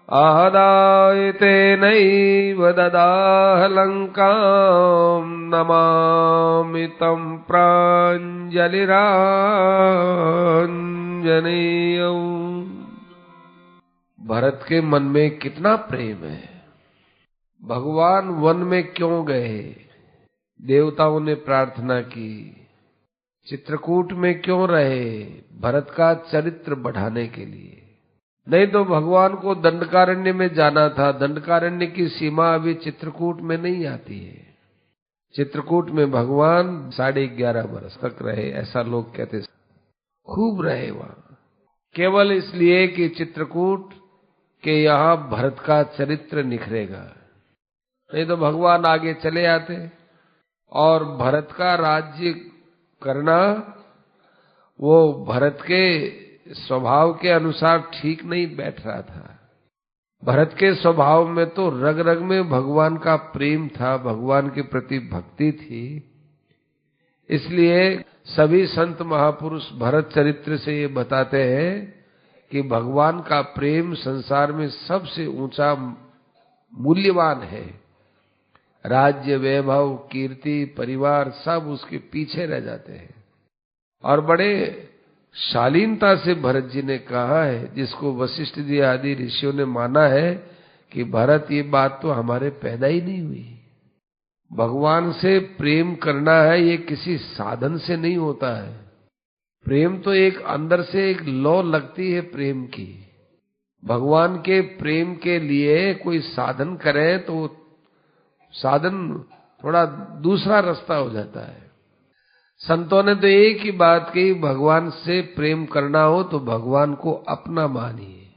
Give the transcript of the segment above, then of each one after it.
आहदाय तेनैव ददाह लङ्कां नमामि तं प्राञ्जलिराञ्जनेयम्। भरत के मन में कितना प्रेम है। भगवान वन में क्यों गए? देवताओं ने प्रार्थना की। चित्रकूट में क्यों रहे? भरत का चरित्र बढ़ाने के लिए। नहीं तो भगवान को दंडकारण्य में जाना था। दंडकारण्य की सीमा अभी चित्रकूट में नहीं आती है। चित्रकूट में भगवान 11.5 वर्ष तक रहे, ऐसा लोग कहते। खूब रहे वहां, केवल इसलिए कि चित्रकूट के यहाँ भरत का चरित्र निखरेगा। नहीं तो भगवान आगे चले आते। और भरत का राज्य करना वो भरत के स्वभाव के अनुसार ठीक नहीं बैठ रहा था। भरत के स्वभाव में तो रग रग में भगवान का प्रेम था, भगवान के प्रति भक्ति थी। इसलिए सभी संत महापुरुष भरत चरित्र से ये बताते हैं कि भगवान का प्रेम संसार में सबसे ऊंचा मूल्यवान है। राज्य, वैभव, कीर्ति, परिवार सब उसके पीछे रह जाते हैं। और बड़े शालीनता से भरत जी ने कहा है, जिसको वशिष्ठ जी आदि ऋषियों ने माना है कि भरत, ये बात तो हमारे पैदा ही नहीं हुई। भगवान से प्रेम करना है, ये किसी साधन से नहीं होता है। प्रेम तो एक अंदर से एक लौ लगती है प्रेम की। भगवान के प्रेम के लिए कोई साधन करे तो साधन थोड़ा दूसरा रास्ता हो जाता है। संतों ने तो एक ही बात कही, भगवान से प्रेम करना हो तो भगवान को अपना मानिए,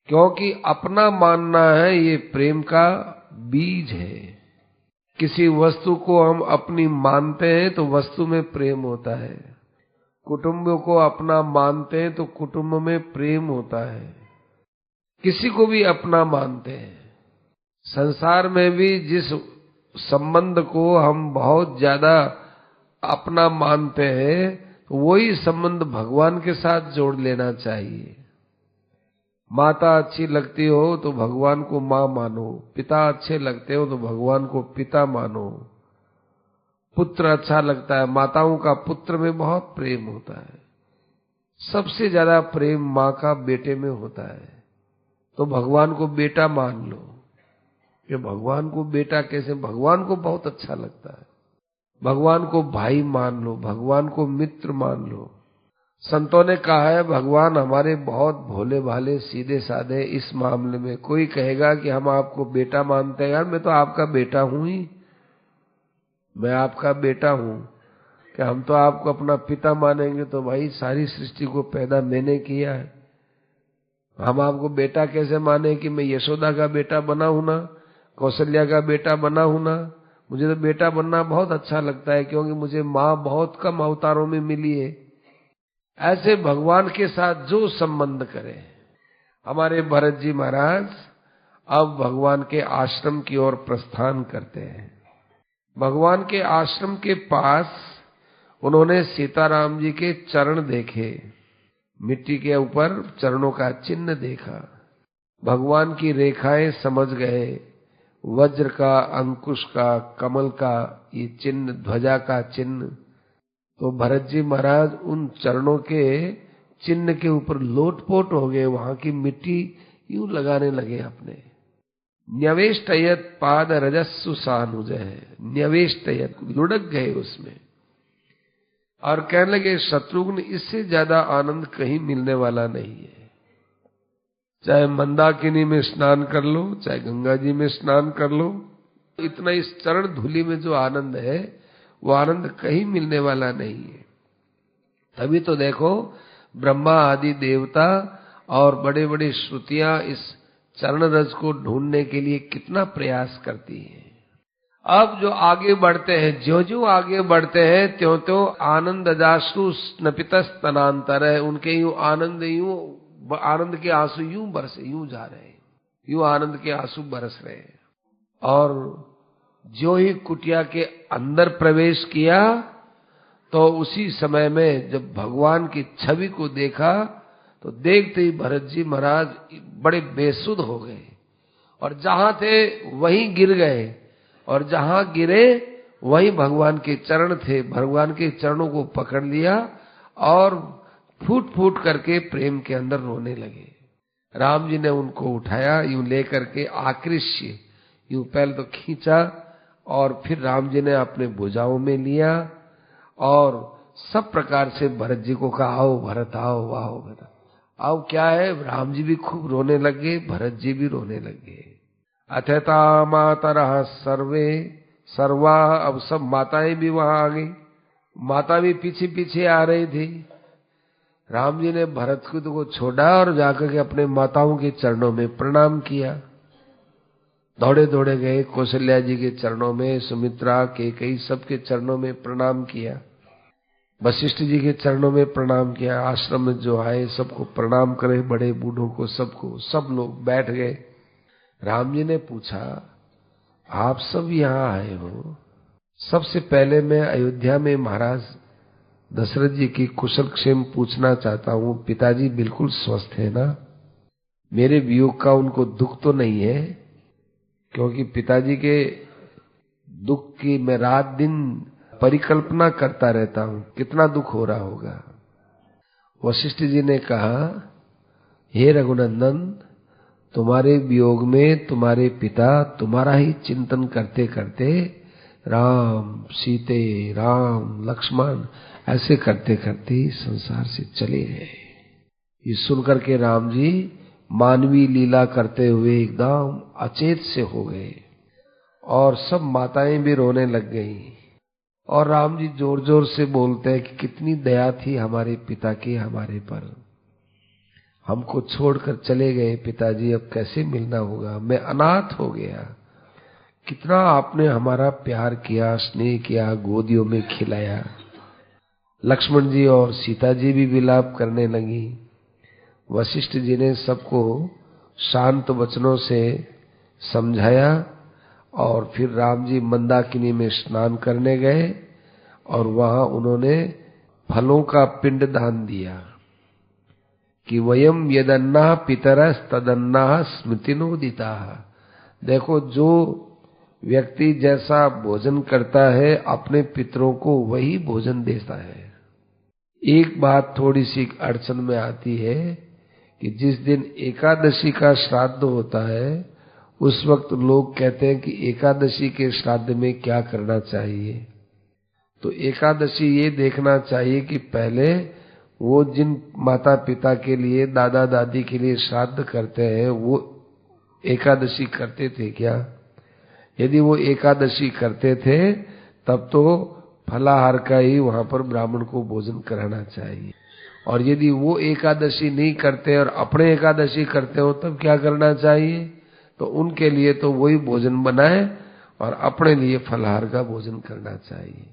क्योंकि अपना मानना है ये प्रेम का बीज है। किसी वस्तु को हम अपनी मानते हैं तो वस्तु में प्रेम होता है। कुटुंब को अपना मानते हैं तो कुटुंब में प्रेम होता है। किसी को भी अपना मानते हैं। संसार में भी जिस संबंध को हम बहुत ज्यादा अपना मानते हैं, तो वही संबंध भगवान के साथ जोड़ लेना चाहिए। माता अच्छी लगती हो तो भगवान को माँ मानो, पिता अच्छे लगते हो तो भगवान को पिता मानो। पुत्र अच्छा लगता है, माताओं का पुत्र में बहुत प्रेम होता है। सबसे ज्यादा प्रेम माँ का बेटे में होता है। तो भगवान को बेटा मान लो। कि भगवान को बेटा कैसे? भगवान को बहुत अच्छा लगता है। भगवान को भाई मान लो, भगवान को मित्र मान लो। संतों ने कहा है भगवान हमारे बहुत भोले भाले सीधे साधे। इस मामले में कोई कहेगा कि हम आपको बेटा मानते हैं, यार मैं तो आपका बेटा हूं ही, मैं आपका बेटा हूं। कि हम तो आपको अपना पिता मानेंगे तो भाई सारी सृष्टि को पैदा मैंने किया है। हम आपको बेटा कैसे माने कि मैं यशोदा का बेटा बना हूं ना, कौशल्या का बेटा बना हूं ना। मुझे तो बेटा बनना बहुत अच्छा लगता है, क्योंकि मुझे माँ बहुत कम अवतारों में मिली है। ऐसे भगवान के साथ जो संबंध करे। हमारे भरत जी महाराज अब भगवान के आश्रम की ओर प्रस्थान करते हैं। भगवान के आश्रम के पास उन्होंने सीताराम जी के चरण देखे, मिट्टी के ऊपर चरणों का चिन्ह देखा। भगवान की रेखाएं समझ गए। वज्र का, अंकुश का, कमल का ये चिन्ह, ध्वजा का चिन्ह। तो भरत जी महाराज उन चरणों के चिन्ह के ऊपर लोटपोट हो गए। वहां की मिट्टी यूं लगाने लगे अपने। न्यवेष्टयत पाद रजस्सु सानुजः, न्यवेष्टयत, लुढ़क गए उसमें। और कहने लगे शत्रुघ्न, इससे ज्यादा आनंद कहीं मिलने वाला नहीं है। चाहे मंदाकिनी में स्नान कर लो, चाहे गंगा जी में स्नान कर लो, इतना इस चरण धूलि में जो आनंद है वो आनंद कहीं मिलने वाला नहीं है। तभी तो देखो ब्रह्मा आदि देवता और बड़े बड़े श्रुतियां इस चरण रज को ढूंढने के लिए कितना प्रयास करती हैं। अब जो आगे बढ़ते हैं, ज्यों ज्यों आगे बढ़ते हैं त्यों त्यों आनंद अजाश्रु स्नपितस तनांतर है। उनके यूं आनंद के आंसू यूं बरसे, यूं जा रहे हैं, यूं आनंद के आंसू बरस रहे हैं। और जो ही कुटिया के अंदर प्रवेश किया तो उसी समय में जब भगवान की छवि को देखा तो देखते ही भरत जी महाराज बड़े बेसुध हो गए और जहां थे वहीं गिर गए, और जहां गिरे वहीं भगवान के चरण थे। भगवान के चरणों को पकड़ लिया और फूट फूट करके प्रेम के अंदर रोने लगे। राम जी ने उनको उठाया, यूं लेकर के आकृष्य, यूं पहले तो खींचा और फिर राम जी ने अपने भुजाओं में लिया और सब प्रकार से भरत जी को कहा, आओ भरत, आओ आओ भरत। अब क्या है, राम जी भी खूब रोने लगे, भरत जी भी रोने लगे। अथता मातरः सर्वे सर्वा, अब सब माताएं भी वहां आ गई, माता भी पीछे पीछे आ रही थी। राम जी ने भरत को छोड़ा और जाकर के अपने माताओं के चरणों में प्रणाम किया। दौड़े दौड़े गए कौशल्या जी के चरणों में, सुमित्रा के कई सबके चरणों में प्रणाम किया, वशिष्ठ जी के चरणों में प्रणाम किया। आश्रम में जो आए सबको प्रणाम करे, बड़े बूढ़ों को सबको, सब लोग बैठ गए। राम जी ने पूछा, आप सब यहाँ आए हो, सबसे पहले मैं अयोध्या में महाराज दशरथ जी की कुशल क्षेम पूछना चाहता हूँ। पिताजी बिल्कुल स्वस्थ है ना? मेरे वियोग का उनको दुख तो नहीं है? क्योंकि पिताजी के दुख की मैं रात दिन परिकल्पना करता रहता हूँ, कितना दुख हो रहा होगा। वशिष्ठ जी ने कहा, हे रघुनंदन, तुम्हारे वियोग में तुम्हारे पिता तुम्हारा ही चिंतन करते करते राम सीते, राम लक्ष्मण ऐसे करते करते संसार से चले गए। ये सुनकर के राम जी मानवीय लीला करते हुए एकदम अचेत से हो गए और सब माताएं भी रोने लग गई। और राम जी जोर जोर से बोलते हैं कि कितनी दया थी हमारे पिता की हमारे पर, हमको छोड़कर चले गए पिताजी, अब कैसे मिलना होगा, मैं अनाथ हो गया। कितना आपने हमारा प्यार किया, स्नेह किया, गोदियों में खिलाया। लक्ष्मण जी और सीता जी भी विलाप करने लगी। वशिष्ठ जी ने सबको शांत वचनों से समझाया और फिर राम जी मंदाकिनी में स्नान करने गए और वहां उन्होंने फलों का पिंड दान दिया कि वयम यदन्ना पितरस तदन्ना स्मृतिनोदिता। देखो, जो व्यक्ति जैसा भोजन करता है अपने पितरों को वही भोजन देता है। एक बात थोड़ी सी अड़चन में आती है कि जिस दिन एकादशी का श्राद्ध होता है उस वक्त लोग कहते हैं कि एकादशी के श्राद्ध में क्या करना चाहिए। तो एकादशी ये देखना चाहिए कि पहले वो जिन माता पिता के लिए, दादा दादी के लिए श्राद्ध करते हैं वो एकादशी करते थे क्या? यदि वो एकादशी करते थे तब तो फलाहार का ही वहां पर ब्राह्मण को भोजन कराना चाहिए, और यदि वो एकादशी नहीं करते और अपने एकादशी करते हो तब क्या करना चाहिए? तो उनके लिए तो वही भोजन बनाए और अपने लिए फलाहार का भोजन करना चाहिए।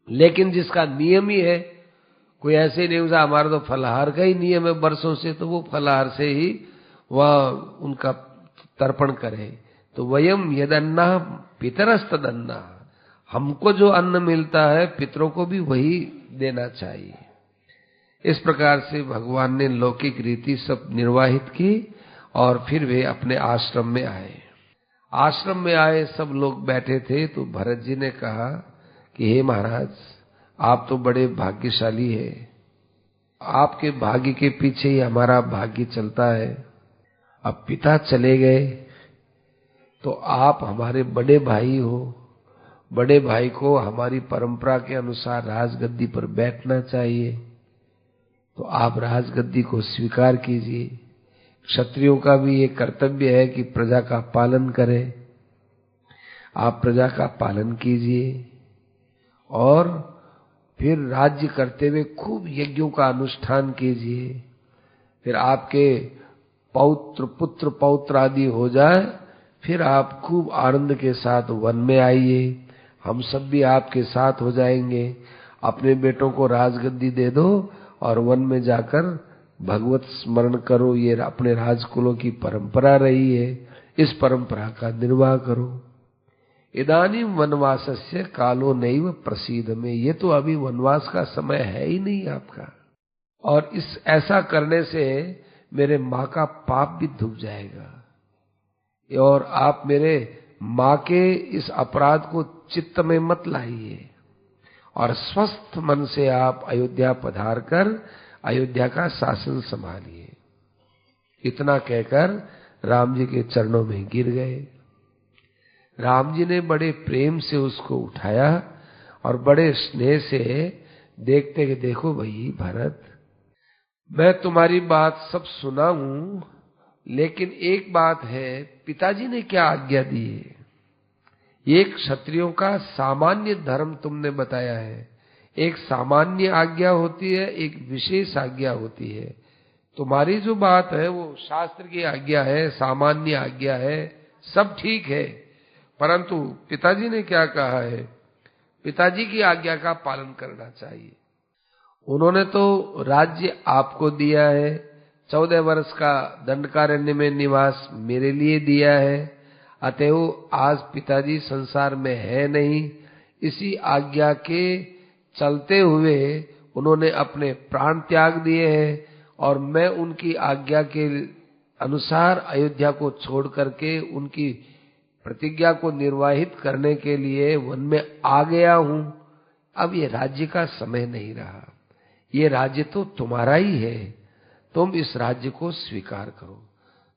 लेकिन जिसका नियम ही है, कोई ऐसे नहीं होता हमारा तो फलाहार का ही नियम है बरसों से, तो वो फलाहार से ही वह उनका तर्पण करे। तो वयम यदन्ना पितरस तदन्ना, हमको जो अन्न मिलता है पितरों को भी वही देना चाहिए। इस प्रकार से भगवान ने लौकिक रीति सब निर्वाहित की और फिर वे अपने आश्रम में आए। आश्रम में आए, सब लोग बैठे थे, तो भरत जी ने कहा कि हे महाराज, आप तो बड़े भाग्यशाली हैं, आपके भाग्य के पीछे ही हमारा भाग्य चलता है। अब पिता चले गए तो आप हमारे बड़े भाई हो, बड़े भाई को हमारी परंपरा के अनुसार राजगद्दी पर बैठना चाहिए, तो आप राजगद्दी को स्वीकार कीजिए। क्षत्रियों का भी ये कर्तव्य है कि प्रजा का पालन करें, आप प्रजा का पालन कीजिए और फिर राज्य करते हुए खूब यज्ञों का अनुष्ठान कीजिए। फिर आपके पौत्र पुत्र पौत्र आदि हो जाए, फिर आप खूब आनंद के साथ वन में आइए, हम सब भी आपके साथ हो जाएंगे। अपने बेटों को राजगद्दी दे दो और वन में जाकर भगवत स्मरण करो, ये अपने राजकुलों की परंपरा रही है, इस परंपरा का निर्वाह करो। इदानीम वनवासस्य कालो नैव प्रसीद में, ये तो अभी वनवास का समय है ही नहीं आपका। और इस ऐसा करने से मेरे माँ का पाप भी धुप जाएगा और आप मेरे माँ के इस अपराध को चित्त में मत लाइए और स्वस्थ मन से आप अयोध्या पधार कर अयोध्या का शासन संभालिए। इतना कहकर राम जी के चरणों में गिर गए। राम जी ने बड़े प्रेम से उसको उठाया और बड़े स्नेह से देखते कि देखो भाई भरत, मैं तुम्हारी बात सब सुना हूं, लेकिन एक बात है, पिताजी ने क्या आज्ञा दी है। एक क्षत्रियों का सामान्य धर्म तुमने बताया है। एक सामान्य आज्ञा होती है, एक विशेष आज्ञा होती है। तुम्हारी जो बात है वो शास्त्र की आज्ञा है, सामान्य आज्ञा है, सब ठीक है, परंतु पिताजी ने क्या कहा है, पिताजी की आज्ञा का पालन करना चाहिए। उन्होंने तो राज्य आपको दिया है, 14 वर्ष का दंडकारण्य में निवास मेरे लिए दिया है, अतएव आज पिताजी संसार में है नहीं, इसी आज्ञा के चलते हुए उन्होंने अपने प्राण त्याग दिए हैं और मैं उनकी आज्ञा के अनुसार अयोध्या को छोड़ करके उनकी प्रतिज्ञा को निर्वाहित करने के लिए वन में आ गया हूं। अब ये राज्य का समय नहीं रहा, ये राज्य तो तुम्हारा ही है, तुम इस राज्य को स्वीकार करो।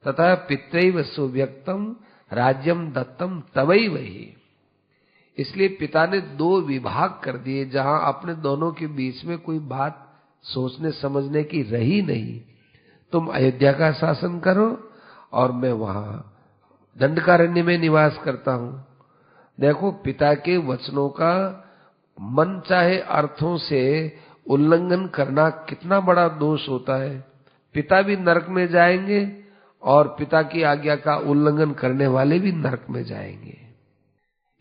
तथा पितैव सुव्यक्तम राज्यम दत्तम तवै वही। इसलिए पिता ने 2 विभाग कर दिए, जहां अपने दोनों के बीच में कोई बात सोचने समझने की रही नहीं। तुम अयोध्या का शासन करो और मैं वहां दंडकारण्य में निवास करता हूं। देखो, पिता के वचनों का मन चाहे अर्थों से उल्लंघन करना कितना बड़ा दोष होता है। पिता भी नरक में जाएंगे और पिता की आज्ञा का उल्लंघन करने वाले भी नरक में जाएंगे।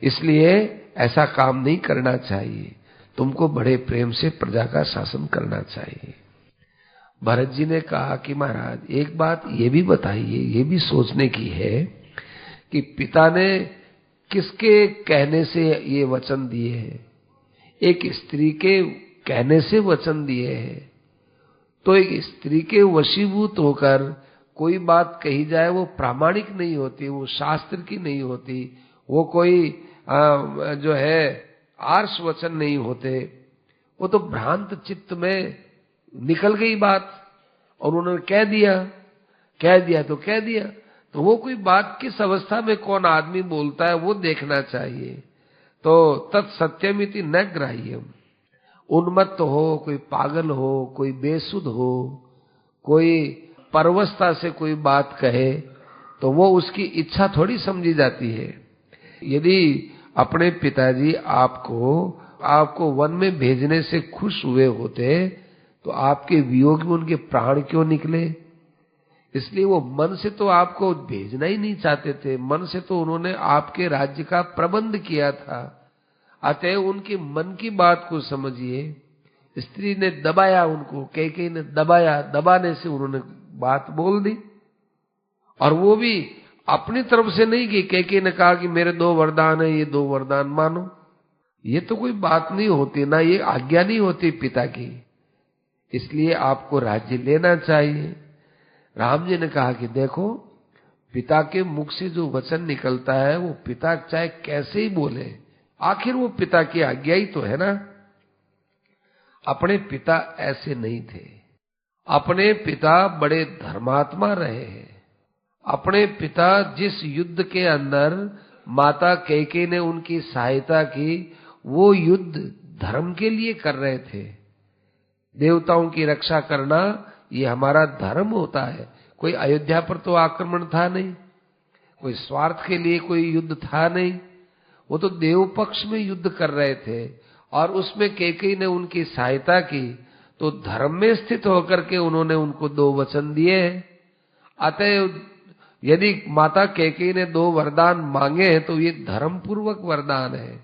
इसलिए ऐसा काम नहीं करना चाहिए, तुमको बड़े प्रेम से प्रजा का शासन करना चाहिए। भरत जी ने कहा कि महाराज एक बात ये भी बताइए, ये भी सोचने की है कि पिता ने किसके कहने से ये वचन दिए हैं। एक स्त्री के कहने से वचन दिए हैं, तो एक स्त्री के वशीभूत होकर कोई बात कही जाए वो प्रामाणिक नहीं होती, वो शास्त्र की नहीं होती, वो कोई जो है आर्ष वचन नहीं होते, वो तो भ्रांत चित्त में निकल गई बात और उन्होंने कह दिया तो वो कोई बात किस अवस्था में कौन आदमी बोलता है वो देखना चाहिए। तो तत्सत्यमिति न ग्राह्यम। उन्मत्त हो, कोई पागल हो, कोई बेसुध हो, कोई परवशता से कोई बात कहे तो वो उसकी इच्छा थोड़ी समझी जाती है। यदि अपने पिताजी आपको वन में भेजने से खुश हुए होते तो आपके वियोग में उनके प्राण क्यों निकले। इसलिए वो मन से तो आपको भेजना ही नहीं चाहते थे, मन से तो उन्होंने आपके राज्य का प्रबंध किया था। अतः उनके मन की बात को समझिए। स्त्री ने दबाया उनको, कैकेयी ने दबाया, दबाने से उन्होंने बात बोल दी और वो भी अपनी तरफ से नहीं कि कैकेयी ने कहा कि मेरे 2 वरदान है, ये 2 वरदान मानो। ये तो कोई बात नहीं होती ना, ये आज्ञा नहीं होती पिता की। इसलिए आपको राज्य लेना चाहिए। राम जी ने कहा कि देखो, पिता के मुख से जो वचन निकलता है वो पिता चाहे कैसे ही बोले, आखिर वो पिता की आज्ञा ही तो है ना। अपने पिता ऐसे नहीं थे, अपने पिता बड़े धर्मात्मा रहे हैं। अपने पिता जिस युद्ध के अंदर माता कैकेयी ने उनकी सहायता की, वो युद्ध धर्म के लिए कर रहे थे। देवताओं की रक्षा करना ये हमारा धर्म होता है। कोई अयोध्या पर तो आक्रमण था नहीं, कोई स्वार्थ के लिए कोई युद्ध था नहीं, वो तो देव पक्ष में युद्ध कर रहे थे और उसमें कैकेयी ने उनकी सहायता की, तो धर्म में स्थित होकर के उन्होंने उनको 2 वचन दिए हैं। अतः यदि माता कैकेयी ने 2 वरदान मांगे हैं तो ये धर्म पूर्वक वरदान है।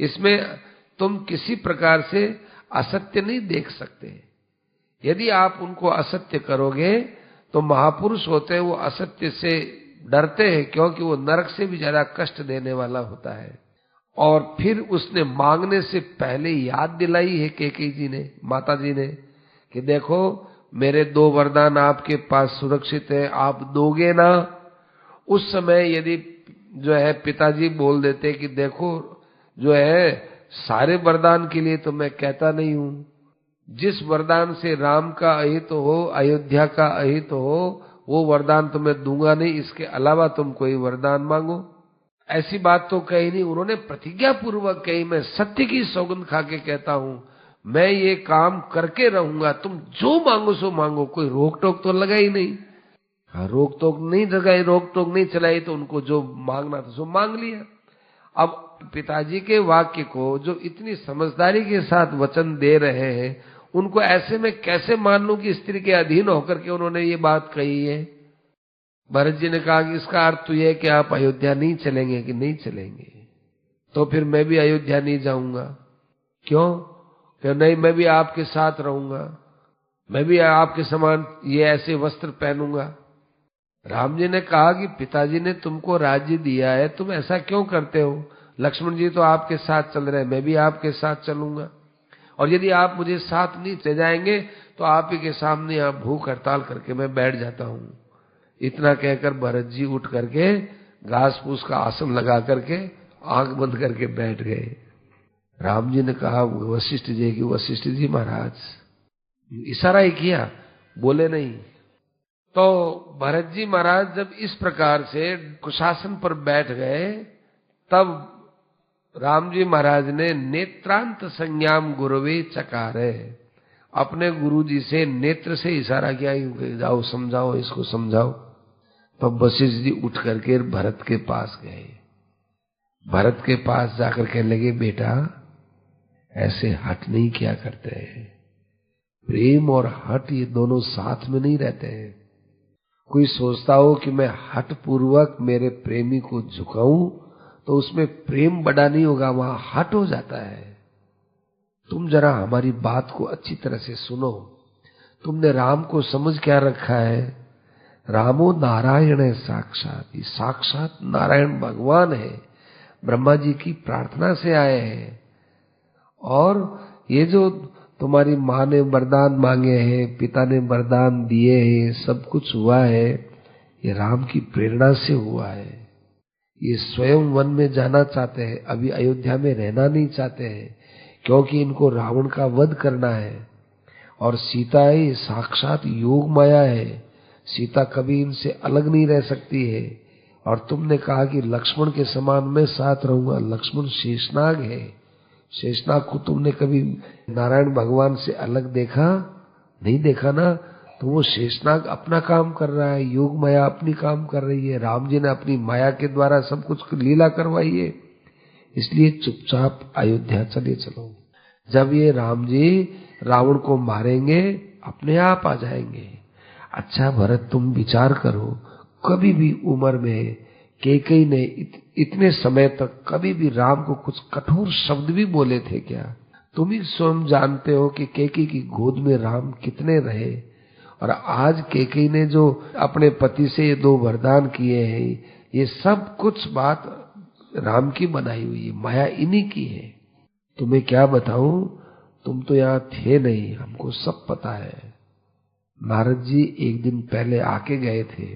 इसमें तुम किसी प्रकार से असत्य नहीं देख सकते। यदि आप उनको असत्य करोगे तो महापुरुष होते हैं वो असत्य से डरते हैं, क्योंकि वो नरक से भी ज्यादा कष्ट देने वाला होता है। और फिर उसने मांगने से पहले याद दिलाई है कैकेयी जी ने, माता जी ने, कि देखो मेरे 2 वरदान आपके पास सुरक्षित है, आप दोगे ना। उस समय यदि जो है पिताजी बोल देते कि देखो जो है सारे वरदान के लिए तो मैं कहता नहीं हूं, जिस वरदान से राम का अहित हो, अयोध्या का अहित हो, वो वरदान तो मैं दूंगा नहीं, इसके अलावा तुम कोई वरदान मांगो। ऐसी बात तो कही नहीं, उन्होंने प्रतिज्ञा पूर्वक कही, मैं सत्य की सौगंध खा के कहता हूं, मैं ये काम करके रहूंगा, तुम जो मांगो सो मांगो। कोई रोक टोक तो लगाई नहीं। हाँ, रोक टोक नहीं लगाई, रोक टोक नहीं चलाई, तो उनको जो मांगना था सो मांग लिया। अब पिताजी के वाक्य को जो इतनी समझदारी के साथ वचन दे रहे हैं, उनको ऐसे में कैसे मान लूं कि स्त्री के अधीन होकर के उन्होंने ये बात कही है। भरत जी ने कहा कि इसका अर्थ तो यह है कि आप अयोध्या नहीं चलेंगे। कि नहीं चलेंगे तो फिर मैं भी अयोध्या नहीं जाऊंगा। क्यों? कि नहीं, मैं भी आपके साथ रहूंगा, मैं भी आपके समान ये ऐसे वस्त्र पहनूंगा। राम जी ने कहा कि पिताजी ने तुमको राज्य दिया है, तुम ऐसा क्यों करते हो? लक्ष्मण जी तो आपके साथ चल रहे हैं, मैं भी आपके साथ चलूंगा, और यदि आप मुझे साथ नहीं ले जाएंगे तो आप ही के सामने आप भूख हड़ताल करके मैं बैठ जाता हूं। इतना कहकर भरत जी उठ करके घास फूस का आसन लगा करके आंख बंद करके बैठ गए। राम जी ने कहा वशिष्ठ जी की, वशिष्ठ जी महाराज, इशारा ही किया, बोले नहीं। तो भरत जी महाराज जब इस प्रकार से कुशासन पर बैठ गए, तब राम जी महाराज ने नेत्रांत संज्ञाम गुरुवे चकारे, अपने गुरु जी से नेत्र से इशारा किया, जाओ समझाओ, इसको समझाओ। तब वशिष्ठ जी उठ करके भरत के पास गए। भरत के पास जाकर कहने लगे, बेटा ऐसे हठ नहीं किया करते हैं। प्रेम और हठ ये दोनों साथ में नहीं रहते हैं। कोई सोचता हो कि मैं हठ पूर्वक मेरे प्रेमी को झुकाऊं तो उसमें प्रेम बड़ा नहीं होगा, वहां हठ हो जाता है। तुम जरा हमारी बात को अच्छी तरह से सुनो। तुमने राम को समझ क्या रखा है? रामो नारायण है साक्षात, ये साक्षात नारायण भगवान है, ब्रह्मा जी की प्रार्थना से आए हैं। और ये जो तुम्हारी माँ ने वरदान मांगे हैं, पिता ने वरदान दिए हैं, सब कुछ हुआ है, ये राम की प्रेरणा से हुआ है। ये स्वयं वन में जाना चाहते हैं, अभी अयोध्या में रहना नहीं चाहते हैं, क्योंकि इनको रावण का वध करना है। और सीता है, ये साक्षात योग माया है, सीता कभी इनसे अलग नहीं रह सकती है। और तुमने कहा कि लक्ष्मण के समान मैं साथ रहूंगा। लक्ष्मण शेषनाग है, शेषनाग को तुमने कभी नारायण भगवान से अलग देखा? नहीं देखा ना। तो वो शेषनाग अपना काम कर रहा है, योग माया अपनी काम कर रही है, राम जी ने अपनी माया के द्वारा सब कुछ लीला करवाई है। इसलिए चुपचाप अयोध्या चले चलो। जब ये राम जी रावण को मारेंगे अपने आप आ जाएंगे। अच्छा भरत, तुम विचार करो, कभी भी उम्र में कैकेयी ने इतने समय तक कभी भी राम को कुछ कठोर शब्द भी बोले थे क्या? तुम ही स्वयं जानते हो कि कैकेयी की गोद में राम कितने रहे। और आज कैकेयी ने जो अपने पति से ये 2 वरदान किए हैं, ये सब कुछ बात राम की बनाई हुई है, माया इन्हीं की है। तुम्हें क्या बताऊं, तुम तो यहाँ थे नहीं, हमको सब पता है। नारद जी एक दिन पहले आके गए थे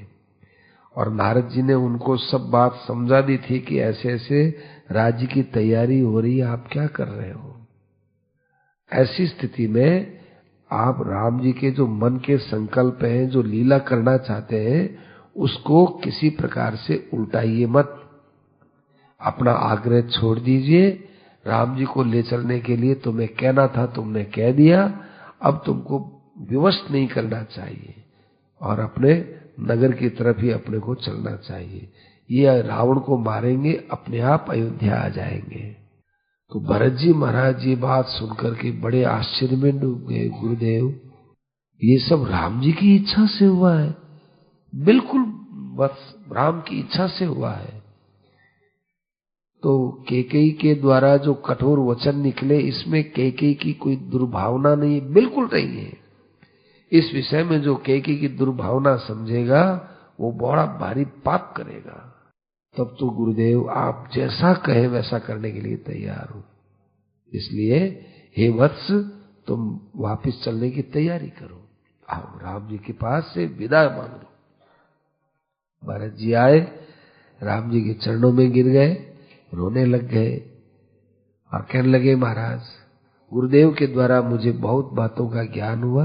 और नारद जी ने उनको सब बात समझा दी थी कि ऐसे ऐसे राज्य की तैयारी हो रही है, आप क्या कर रहे हो। ऐसी स्थिति में आप राम जी के जो मन के संकल्प हैं, जो लीला करना चाहते हैं, उसको किसी प्रकार से उल्टाइए मत। अपना आग्रह छोड़ दीजिए। राम जी को ले चलने के लिए तुम्हें कहना था, तुमने कह दिया, अब तुमको विवश नहीं करना चाहिए और अपने नगर की तरफ ही अपने को चलना चाहिए। ये रावण को मारेंगे, अपने आप अयोध्या आ जाएंगे। तो भरत जी महाराज ये बात सुनकर के बड़े आश्चर्य में डूब गए। गुरुदेव, ये सब राम जी की इच्छा से हुआ है, बिल्कुल बस राम की इच्छा से हुआ है। तो कैकेयी के द्वारा जो कठोर वचन निकले, इसमें कैकेयी की कोई दुर्भावना नहीं, बिल्कुल नहीं है। इस विषय में जो कैकेयी की दुर्भावना समझेगा वो बड़ा भारी पाप करेगा। तब तो गुरुदेव आप जैसा कहे वैसा करने के लिए तैयार हूं। इसलिए हे वत्स, तुम वापस चलने की तैयारी करो, आओ राम जी के पास से विदा मांग लो। भरत जी आए, राम जी के चरणों में गिर गए, रोने लग गए और कहने लगे, महाराज गुरुदेव के द्वारा मुझे बहुत बातों का ज्ञान हुआ,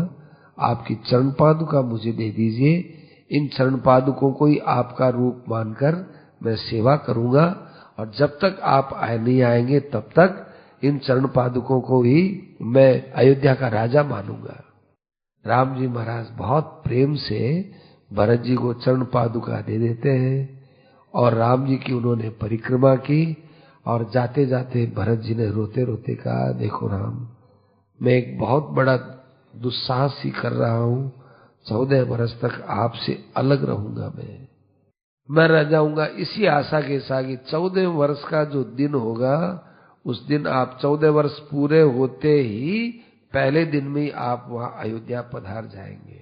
आपकी चरण पादुका मुझे दे दीजिए, इन चरण पादुकों को ही आपका रूप मानकर मैं सेवा करूंगा, और जब तक आप नहीं आएंगे तब तक इन चरण पादुकों को ही मैं अयोध्या का राजा मानूंगा। राम जी महाराज बहुत प्रेम से भरत जी को चरण पादुका दे देते हैं, और राम जी की उन्होंने परिक्रमा की, और जाते जाते भरत जी ने रोते रोते कहा, देखो राम, मैं एक बहुत बड़ा दुस्साहस ही कर रहा हूं, 14 वर्ष तक आपसे अलग रहूंगा, मैं रह जाऊंगा इसी आशा के साथ कि 14 वर्ष का जो दिन होगा, उस दिन आप 14 वर्ष पूरे होते ही पहले दिन में ही आप वहां अयोध्या पधार जाएंगे।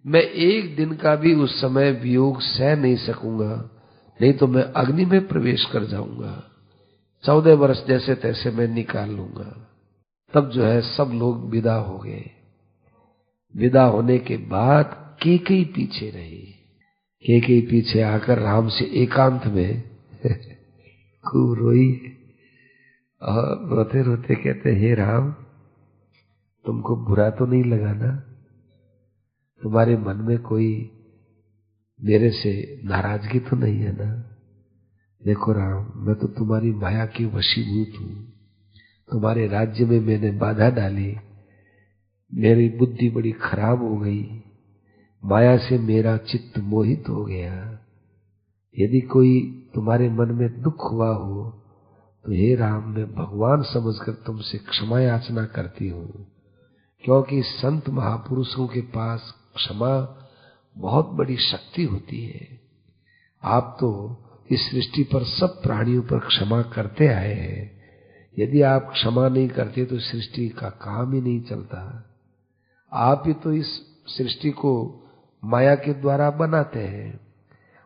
मैं एक दिन का भी उस समय वियोग सह नहीं सकूंगा, नहीं तो मैं अग्नि में प्रवेश कर जाऊंगा। 14 वर्ष जैसे तैसे मैं निकाल लूंगा। तब जो है सब लोग विदा हो गए। विदा होने के बाद कैकेयी पीछे रही। कैकेयी पीछे आकर राम से एकांत में खूब रोई और रोते रोते कहते, हे राम, तुमको बुरा तो नहीं लगा ना? तुम्हारे मन में कोई मेरे से नाराजगी तो नहीं है ना? देखो राम, मैं तो तुम्हारी माया की वशीभूत हूं। तुम्हारे राज्य में मैंने बाधा डाली, मेरी बुद्धि बड़ी खराब हो गई, माया से मेरा चित्त मोहित हो गया। यदि कोई तुम्हारे मन में दुख हुआ हो तो हे राम, मैं भगवान समझकर तुमसे क्षमा याचना करती हूँ, क्योंकि संत महापुरुषों के पास क्षमा बहुत बड़ी शक्ति होती है। आप तो इस सृष्टि पर सब प्राणियों पर क्षमा करते आए हैं। यदि आप क्षमा नहीं करते तो सृष्टि का काम ही नहीं चलता। आप ही तो इस सृष्टि को माया के द्वारा बनाते हैं,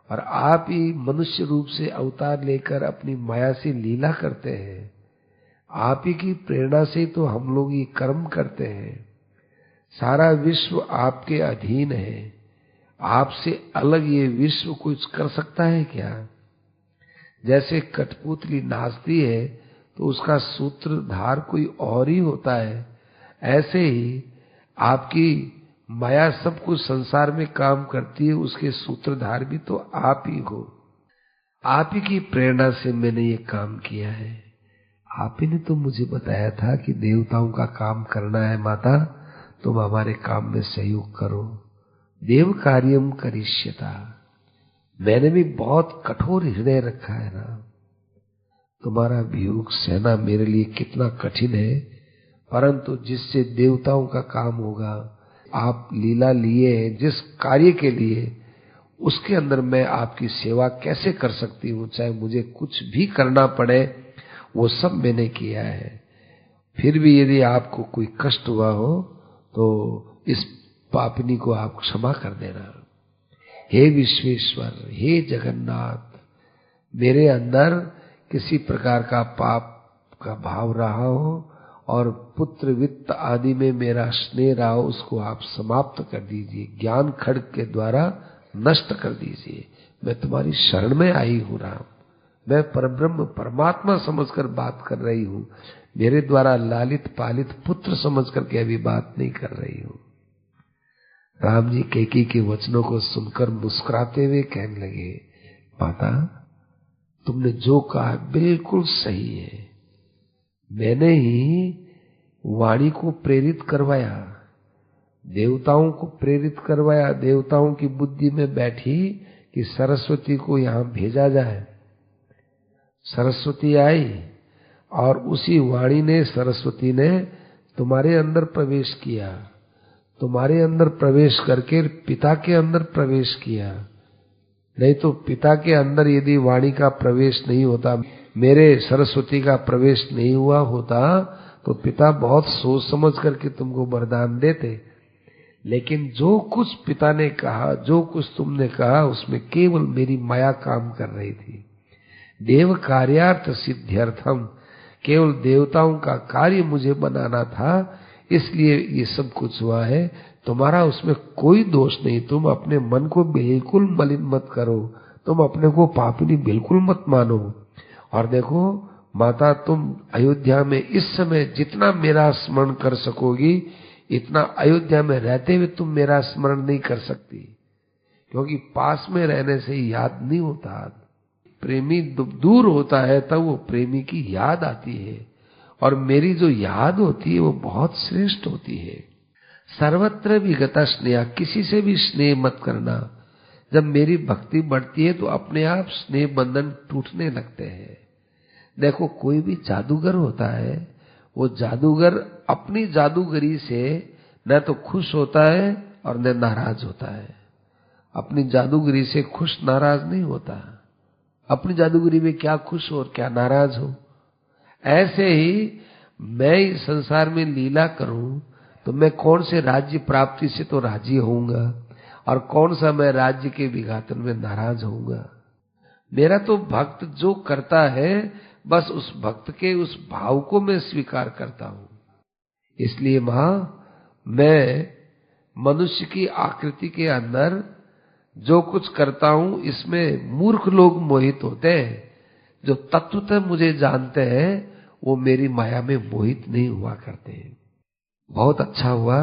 और आप ही मनुष्य रूप से अवतार लेकर अपनी माया से लीला करते हैं। आप ही की प्रेरणा से तो हम लोग ये कर्म करते हैं। सारा विश्व आपके अधीन है। आपसे अलग ये विश्व कुछ कर सकता है क्या? जैसे कठपुतली नाचती है तो उसका सूत्रधार कोई और ही होता है, ऐसे ही आपकी माया सब कुछ संसार में काम करती है, उसके सूत्रधार भी तो आप ही हो। आप ही की प्रेरणा से मैंने ये काम किया है। आप ही ने तो मुझे बताया था कि देवताओं का काम करना है माता, तुम हमारे काम में सहयोग करो। देव कार्यम करिष्यता। मैंने भी बहुत कठोर हृदय रखा है ना। तुम्हारा वियोग सहना मेरे लिए कितना कठिन है, परंतु जिससे देवताओं का काम होगा, आप लीला लिए हैं जिस कार्य के लिए, उसके अंदर मैं आपकी सेवा कैसे कर सकती हूँ। चाहे मुझे कुछ भी करना पड़े, वो सब मैंने किया है। फिर भी यदि आपको कोई कष्ट हुआ हो तो इस पापिनी को आप क्षमा कर देना। हे विश्वेश्वर, हे जगन्नाथ, मेरे अंदर किसी प्रकार का पाप का भाव रहा हो और पुत्र वित्त आदि में मेरा स्नेह रहा हो, उसको आप समाप्त कर दीजिए। ज्ञान खड्ग के द्वारा नष्ट कर दीजिए। मैं तुम्हारी शरण में आई हूँ राम। मैं परब्रह्म परमात्मा समझकर बात कर रही हूँ। मेरे द्वारा लालित पालित पुत्र समझ करके अभी बात नहीं कर रही हूँ। राम जी कैकेयी के वचनों को सुनकर मुस्कुराते हुए कहने लगे, माता, तुमने जो कहा बिल्कुल सही है। मैंने ही वाणी को प्रेरित करवाया, देवताओं को प्रेरित करवाया। देवताओं की बुद्धि में बैठी कि सरस्वती को यहां भेजा जाए। सरस्वती आई और उसी वाणी ने, सरस्वती ने तुम्हारे अंदर प्रवेश किया। तुम्हारे अंदर प्रवेश करके पिता के अंदर प्रवेश किया। नहीं तो पिता के अंदर यदि वाणी का प्रवेश नहीं होता, मेरे सरस्वती का प्रवेश नहीं हुआ होता, तो पिता बहुत सोच समझ करके तुमको वरदान देते। लेकिन जो कुछ पिता ने कहा, जो कुछ तुमने कहा, उसमें केवल मेरी माया काम कर रही थी। देव कार्यार्थ सिद्ध्यर्थम, केवल देवताओं का कार्य मुझे बनाना था, इसलिए ये सब कुछ हुआ है। तुम्हारा उसमें कोई दोष नहीं। तुम अपने मन को बिल्कुल मलिन मत करो, तुम अपने को पापिनी बिल्कुल मत मानो। और देखो माता, तुम अयोध्या में इस समय जितना मेरा स्मरण कर सकोगी, इतना अयोध्या में रहते हुए तुम मेरा स्मरण नहीं कर सकती, क्योंकि पास में रहने से याद नहीं होता। प्रेमी दूर होता है तब वो प्रेमी की याद आती है, और मेरी जो याद होती है वो बहुत श्रेष्ठ होती है। सर्वत्र विगता स्नेह, किसी से भी स्नेह मत करना। जब मेरी भक्ति बढ़ती है तो अपने आप स्नेह बंधन टूटने लगते हैं। देखो कोई भी जादूगर होता है, वो जादूगर अपनी जादूगरी से न तो खुश होता है और न नाराज होता है। अपनी जादूगरी से खुश नाराज नहीं होता। अपनी जादूगरी में क्या खुश हो और क्या नाराज हो। ऐसे ही मैं इस संसार में लीला करूं तो मैं कौन से राज्य प्राप्ति से तो राजी होऊंगा, और कौन सा मैं राज्य के विघातन में नाराज होऊंगा। मेरा तो भक्त जो करता है, बस उस भक्त के उस भाव को मैं स्वीकार करता हूं। इसलिए मां, मैं मनुष्य की आकृति के अंदर जो कुछ करता हूं, इसमें मूर्ख लोग मोहित होते हैं। जो तत्वतः मुझे जानते हैं वो मेरी माया में मोहित नहीं हुआ करते हैं। बहुत अच्छा हुआ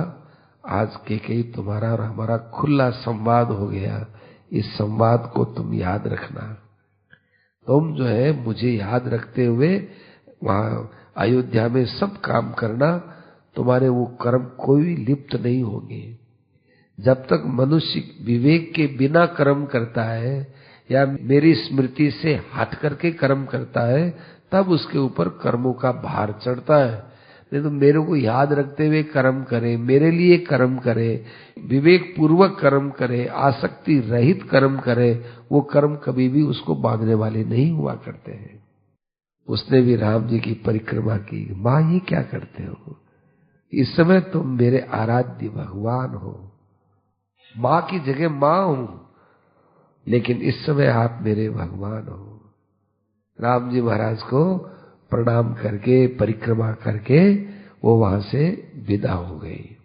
आज के तुम्हारा और हमारा खुला संवाद हो गया। इस संवाद को तुम याद रखना। तुम जो है मुझे याद रखते हुए वहां अयोध्या में सब काम करना। तुम्हारे वो कर्म कोई लिप्त नहीं होंगे। जब तक मनुष्य विवेक के बिना कर्म करता है या मेरी स्मृति से हट करके कर्म करता है, तब उसके ऊपर कर्मों का भार चढ़ता है। नहीं तो मेरे को याद रखते हुए कर्म करे, मेरे लिए कर्म करे, विवेक पूर्वक कर्म करे, आसक्ति रहित कर्म करे, वो कर्म कभी भी उसको बांधने वाले नहीं हुआ करते हैं। उसने भी राम जी की परिक्रमा की। माँ ये क्या करते हो? इस समय तुम मेरे आराध्य भगवान हो। माँ की जगह माँ हूं, लेकिन इस समय आप मेरे भगवान हो। राम जी महाराज को प्रणाम करके परिक्रमा करके वो वहां से विदा हो गई।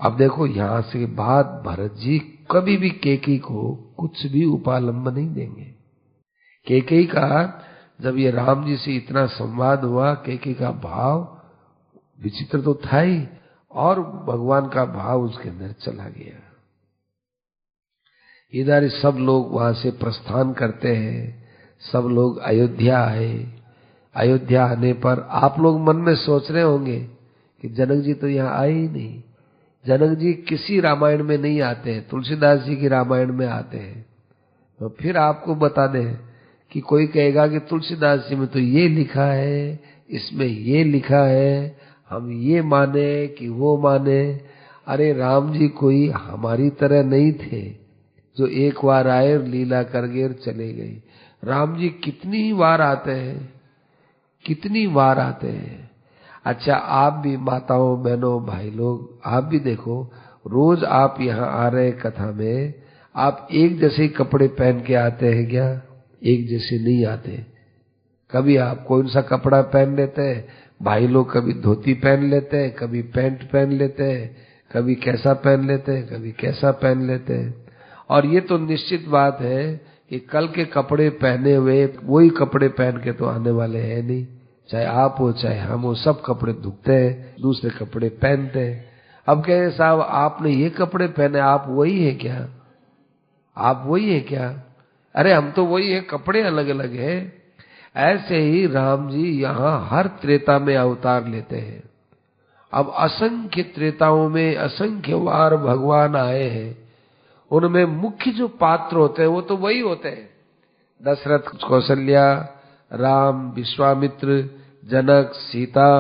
अब देखो यहां से बाद भरत जी कभी भी कैकेयी को कुछ भी उपालंब नहीं देंगे। कैकेयी का जब ये राम जी से इतना संवाद हुआ, कैकेयी का भाव विचित्र तो था ही, और भगवान का भाव उसके अंदर चला गया। इधर सब लोग वहां से प्रस्थान करते हैं, सब लोग अयोध्या आए। अयोध्या आने पर आप लोग मन में सोच रहे होंगे कि जनक जी तो यहाँ आए ही नहीं। जनक जी किसी रामायण में नहीं आते हैं, तुलसीदास जी की रामायण में आते हैं। तो फिर आपको बता दें कि कोई कहेगा कि तुलसीदास जी में तो ये लिखा है, इसमें ये लिखा है, हम ये माने कि वो माने। अरे राम जी कोई हमारी तरह नहीं थे जो एक बार आए और लीला कर गए और चले गए। राम जी कितनी बार आते हैं, कितनी बार आते हैं। अच्छा आप भी माताओं बहनों भाई लोग, आप भी देखो, रोज आप यहाँ आ रहे कथा में, आप एक जैसे कपड़े पहन के आते हैं क्या? एक जैसे नहीं आते। कभी आप कौन सा कपड़ा पहन लेते हैं, भाई लोग कभी धोती पहन लेते हैं, कभी पैंट पहन लेते हैं, कभी कैसा पहन लेते हैं, कभी कैसा पहन लेते हैं। और ये तो निश्चित बात है कि कल के कपड़े पहने हुए वही कपड़े पहन के तो आने वाले हैं नहीं। चाहे आप हो चाहे हम हो, सब कपड़े धुलते हैं, दूसरे कपड़े पहनते हैं। अब कहे साहब आपने ये कपड़े पहने, आप वही है क्या? आप वही है क्या? अरे हम तो वही है, कपड़े अलग अलग है। ऐसे ही राम जी यहाँ हर त्रेता में अवतार लेते हैं। अब असंख्य त्रेताओं में असंख्य बार भगवान आए हैं। उनमें मुख्य जो पात्र होते हैं वो तो वही होते हैं। दशरथ, कौशल्या, राम, विश्वामित्र, जनक, सीता,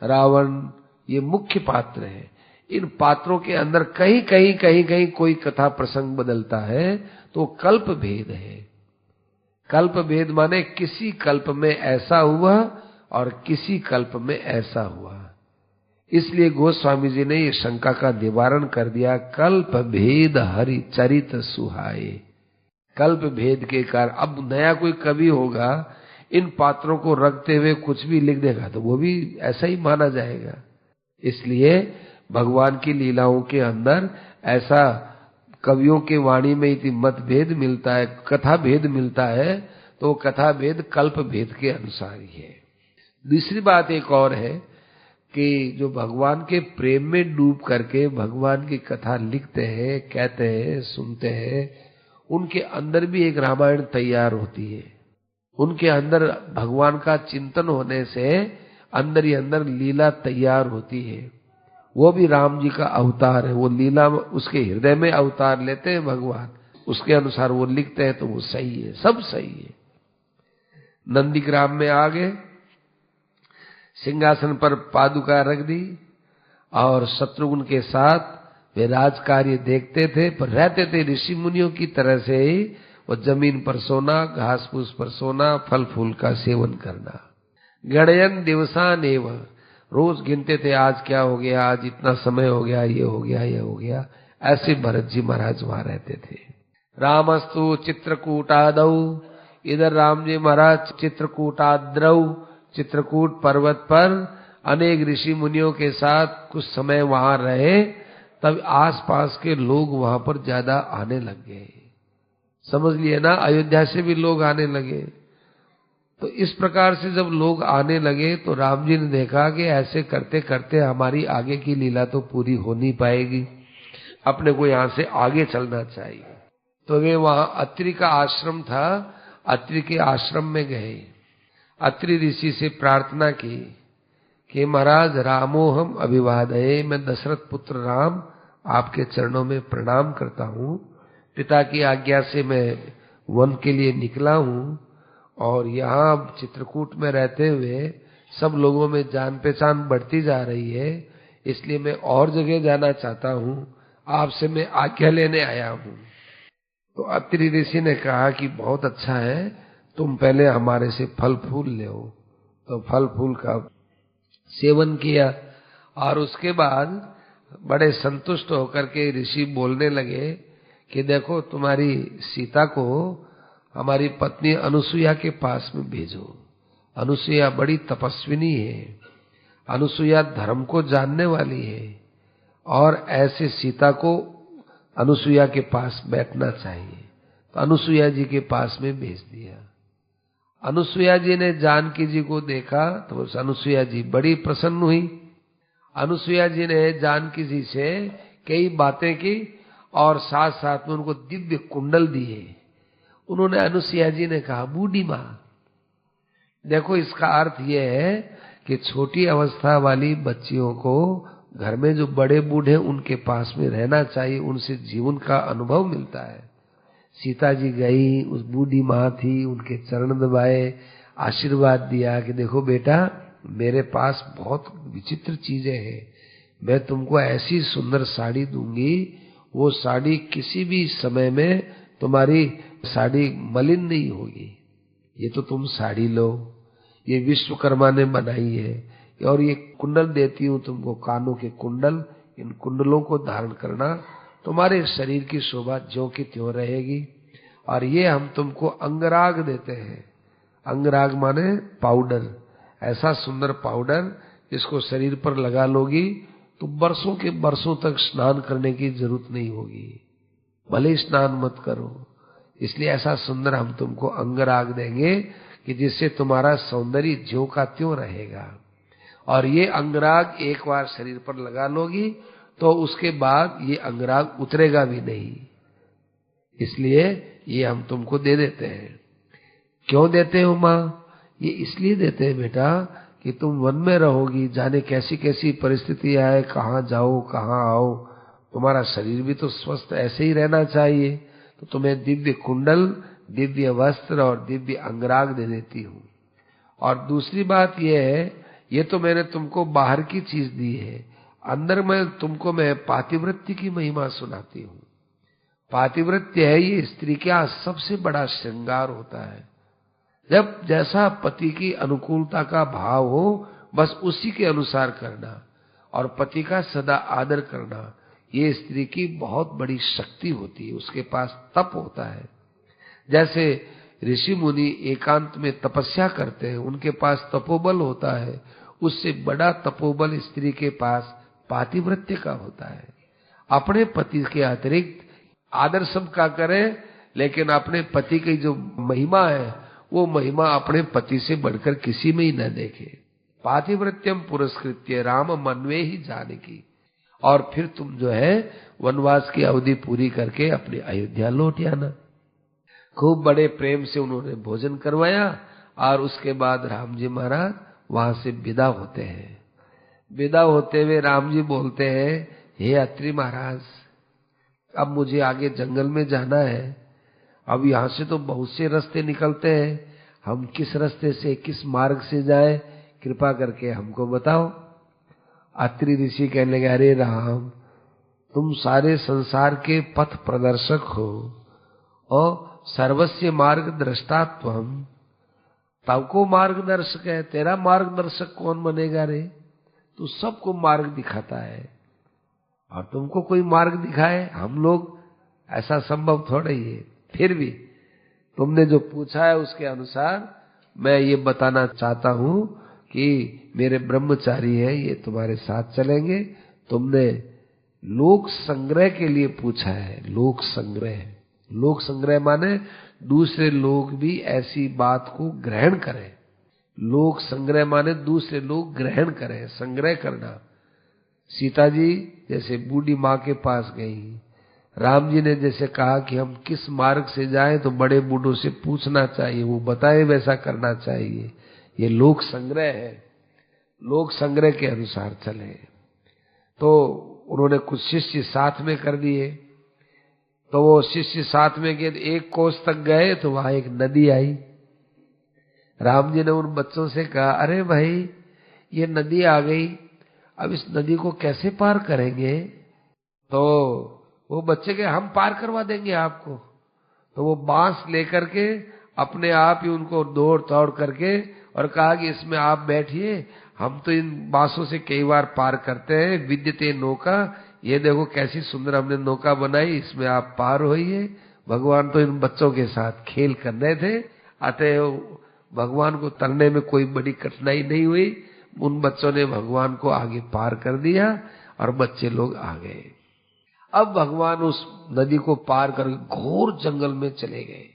रावण, ये मुख्य पात्र हैं। इन पात्रों के अंदर कहीं कहीं कहीं कहीं कोई कथा प्रसंग बदलता है तो कल्प भेद है। कल्प भेद माने किसी कल्प में ऐसा हुआ और किसी कल्प में ऐसा हुआ। इसलिए गोस्वामी जी ने ये शंका का निवारण कर दिया, कल्प भेद हरि चरित सुहाए। कल्प भेद के कारण अब नया कोई कवि होगा, इन पात्रों को रखते हुए कुछ भी लिख देगा तो वो भी ऐसा ही माना जाएगा। इसलिए भगवान की लीलाओं के अंदर ऐसा कवियों के वाणी में इति मतभेद मिलता है, कथा भेद मिलता है, तो वो कथा भेद कल्प भेद के अनुसार ही है। दूसरी बात एक और है कि जो भगवान के प्रेम में डूब करके भगवान की कथा लिखते हैं, कहते हैं, सुनते हैं, उनके अंदर भी एक रामायण तैयार होती है। उनके अंदर भगवान का चिंतन होने से अंदर ही अंदर लीला तैयार होती है। वो भी राम जी का अवतार है, वो लीला उसके हृदय में अवतार लेते हैं भगवान, उसके अनुसार वो लिखते हैं, तो वो सही है, सब सही है। नंदीग्राम में आ गए, सिंहासन पर पादुका रख दी और शत्रुघ्न के साथ वे राज कार्य देखते थे, पर रहते थे ऋषि मुनियों की तरह से ही। वो जमीन पर सोना, घास फूस पर सोना, फल फूल का सेवन करना। गणयन दिवसानेव, रोज गिनते थे आज क्या हो गया, आज इतना समय हो गया, ये हो गया, ये हो गया। ऐसे भरत जी महाराज वहां रहते थे। रामस्तु चित्रकूटादौ, इधर राम जी महाराज चित्रकूटाद्रौ, चित्रकूट पर्वत पर अनेक ऋषि मुनियों के साथ कुछ समय वहां रहे। तब आसपास के लोग वहां पर ज्यादा आने लग गए। समझ लिए ना, अयोध्या से भी लोग आने लगे। तो इस प्रकार से जब लोग आने लगे तो राम जी ने देखा कि ऐसे करते करते हमारी आगे की लीला तो पूरी हो नहीं पाएगी, अपने को यहां से आगे चलना चाहिए। तो वे वहां अत्रि का आश्रम था, अत्रि के आश्रम में गए। अत्रि ऋषि से प्रार्थना की कि महाराज रामोहम अभिवादये, मैं दशरथ पुत्र राम आपके चरणों में प्रणाम करता हूँ। पिता की आज्ञा से मैं वन के लिए निकला हूँ और यहाँ चित्रकूट में रहते हुए सब लोगों में जान पहचान बढ़ती जा रही है, इसलिए मैं और जगह जाना चाहता हूँ, आपसे मैं आज्ञा लेने आया हूँ। तो अत्रि ऋषि ने कहा कि बहुत अच्छा है, तुम पहले हमारे से फल फूल ले। तो फल फूल का सेवन किया और उसके बाद बड़े संतुष्ट होकर के ऋषि बोलने लगे कि देखो तुम्हारी सीता को हमारी पत्नी अनुसुईया के पास में भेजो। अनुसुईया बड़ी तपस्विनी है, अनुसुईया धर्म को जानने वाली है और ऐसे सीता को अनुसुईया के पास बैठना चाहिए। तो अनुसुईया जी के पास में भेज दिया। अनुसुईया जी ने जानकी जी को देखा तो अनुसुईया जी बड़ी प्रसन्न हुई। अनुसुईया जी ने जानकी जी से कई बातें की और साथ साथ में उनको दिव्य कुंडल दिए। उन्होंने अनुसुईया जी ने कहा, बूढ़ी माँ देखो, इसका अर्थ यह है कि छोटी अवस्था वाली बच्चियों को घर में जो बड़े बूढ़े उनके पास में रहना चाहिए, उनसे जीवन का अनुभव मिलता है। सीता जी गई, उस बूढ़ी माँ थी, उनके चरण दबाए, आशीर्वाद दिया कि देखो बेटा, मेरे पास बहुत विचित्र चीजें हैं, मैं तुमको ऐसी सुंदर साड़ी दूंगी, वो साड़ी किसी भी समय में तुम्हारी साड़ी मलिन नहीं होगी। ये तो तुम साड़ी लो, ये विश्वकर्मा ने बनाई है, और ये कुंडल देती हूँ तुमको, कानों के कुंडल, इन कुंडलों को धारण करना, तुम्हारे शरीर की शोभा ज्यों की त्यों रहेगी। और ये हम तुमको अंगराग देते हैं। अंगराग माने पाउडर, ऐसा सुंदर पाउडर जिसको शरीर पर लगा लोगी तो बरसों के बरसों तक स्नान करने की जरूरत नहीं होगी, भले स्नान मत करो। इसलिए ऐसा सुंदर हम तुमको अंगराग देंगे कि जिससे तुम्हारा सौंदर्य ज्यों का त्यों रहेगा। और ये अंगराग एक बार शरीर पर लगा लोगी तो उसके बाद ये अंगराग उतरेगा भी नहीं, इसलिए ये हम तुमको दे देते हैं। क्यों देते हो माँ? ये इसलिए देते हैं बेटा कि तुम वन में रहोगी, जाने कैसी कैसी परिस्थिति आए, कहाँ जाओ कहाँ आओ, तुम्हारा शरीर भी तो स्वस्थ ऐसे ही रहना चाहिए। तो तुम्हें दिव्य कुंडल, दिव्य वस्त्र और दिव्य अंगराग दे देती हूँ। और दूसरी बात यह है, ये तो मैंने तुमको बाहर की चीज दी है, अंदर में तुमको मैं पातिव्रत्य की महिमा सुनाती हूँ। पातिव्रत्य है ये स्त्री का सबसे बड़ा श्रृंगार होता है। जब जैसा पति की अनुकूलता का भाव हो, बस उसी के अनुसार करना और पति का सदा आदर करना, ये स्त्री की बहुत बड़ी शक्ति होती है। उसके पास तप होता है। जैसे ऋषि मुनि एकांत में तपस्या करते हैं, उनके पास तपोबल होता है, उससे बड़ा तपोबल स्त्री के पास पातिव्रत्य का होता है। अपने पति के अतिरिक्त आदर सबका करें, लेकिन अपने पति की जो महिमा है वो महिमा अपने पति से बढ़कर किसी में ही न देखे। पातिव्रत्यम पुरस्कृत्य राम मन्वे ही जानकी। और फिर तुम जो है वनवास की अवधि पूरी करके अपनी अयोध्या लौट आना। खूब बड़े प्रेम से उन्होंने भोजन करवाया और उसके बाद राम जी महाराज वहां से विदा होते हैं। विदा होते हुए राम जी बोलते हैं, हे अत्रि महाराज, अब मुझे आगे जंगल में जाना है। अब यहाँ से तो बहुत से रास्ते निकलते हैं, हम किस रास्ते से किस मार्ग से जाएं, कृपा करके हमको बताओ। अत्रि ऋषि कहने लगे, अरे राम, तुम सारे संसार के पथ प्रदर्शक हो और सर्वस्य मार्ग दृष्टात्वम। तब को मार्गदर्शक है, तेरा मार्गदर्शक कौन बनेगा रे? तू सबको मार्ग दिखाता है और तुमको कोई मार्ग दिखाए हम लोग, ऐसा संभव थोड़ा ही है। फिर भी तुमने जो पूछा है उसके अनुसार मैं ये बताना चाहता हूं कि मेरे ब्रह्मचारी है, ये तुम्हारे साथ चलेंगे। तुमने लोक संग्रह के लिए पूछा है। लोक संग्रह, लोक संग्रह माने दूसरे लोग भी ऐसी बात को ग्रहण करें। लोक संग्रह माने दूसरे लोग ग्रहण करें, संग्रह करना। सीता जी जैसे बूढ़ी माँ के पास गई, राम जी ने जैसे कहा कि हम किस मार्ग से जाएं तो बड़े बूढ़ों से पूछना चाहिए, वो बताए वैसा करना चाहिए। ये लोक संग्रह है। लोक संग्रह के अनुसार चले। तो उन्होंने कुछ शिष्य साथ में कर दिए। तो वो शिष्य साथ में गए, एक कोस तक गए तो वहां एक नदी आई। राम जी ने उन बच्चों से कहा, अरे भाई ये नदी आ गई, अब इस नदी को कैसे पार करेंगे? तो वो बच्चे के, हम पार करवा देंगे आपको। तो वो बांस लेकर के अपने आप ही उनको दौड़ तोड़ करके और कहा कि इसमें आप बैठिए, हम तो इन बांसों से कई बार पार करते हैं। विद्यते नौका, ये देखो कैसी सुंदर हमने नौका बनाई, इसमें आप पार होइए। भगवान तो इन बच्चों के साथ खेल कर रहे थे, अतः भगवान को तरने में कोई बड़ी कठिनाई नहीं हुई। उन बच्चों ने भगवान को आगे पार कर दिया और बच्चे लोग आ गए। अब भगवान उस नदी को पार कर घोर जंगल में चले गए।